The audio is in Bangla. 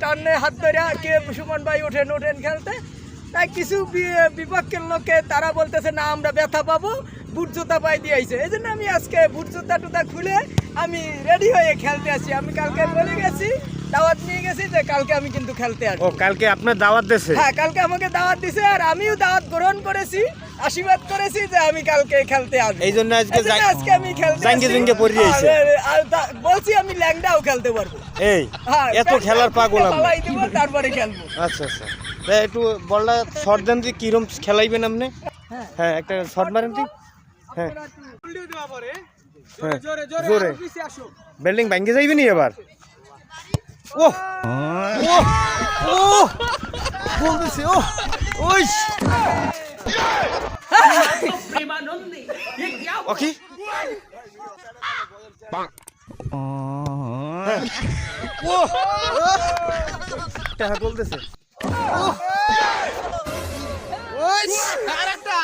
টানে হাত ধরে কে সুমন ভাই ওঠেন খেলতে। তাই কিছু বিপক্ষের লোকে তারা বলতেছে না আমরা ব্যথা পাবো, বুট জুতা পাই দিয়ে আইছে। এই জন্য আমি আজকে বুট জুতা টুতা খুলে আমি রেডি হয়ে খেলতে আসি। আমি কালকে বলে গেছি, দাওয়াত নিয়ে গেছি যে কালকে আমি কিন্তু খেলতে আসবো। ও কালকে আপনার দাওয়াত দিয়েছে? হ্যাঁ, কালকে আমাকে দাওয়াত দিছে আর আমিও দাওয়াত গ্রহণ করেছি, আশীর্বাদ করেছি যে আমি কালকে খেলতে আসবো। এই জন্য আজকে আমি খেলতে জাঙ্গে পড়ে আইছে। বলছি আমি ল্যাংডাও খেলতে পারবো। এই হ্যাঁ, এত খেলার পাগল আমি। পালাই দেব, তারপরে খেলবো। আচ্ছা আচ্ছা, তাই একটু বলটা শর্ট দেন যে কিরম খেলাইবেন আপনি? হ্যাঁ একটা শর্ট মারেন দি। হ্যাঁ হ্যাঁ, জোরে বিল্ডিং ভাঙ্গে যাইবে নি এবার? ও ও ও বলতেছে ও ওই ওকে ও টাকা বলতেছে ও ওই আরেকটা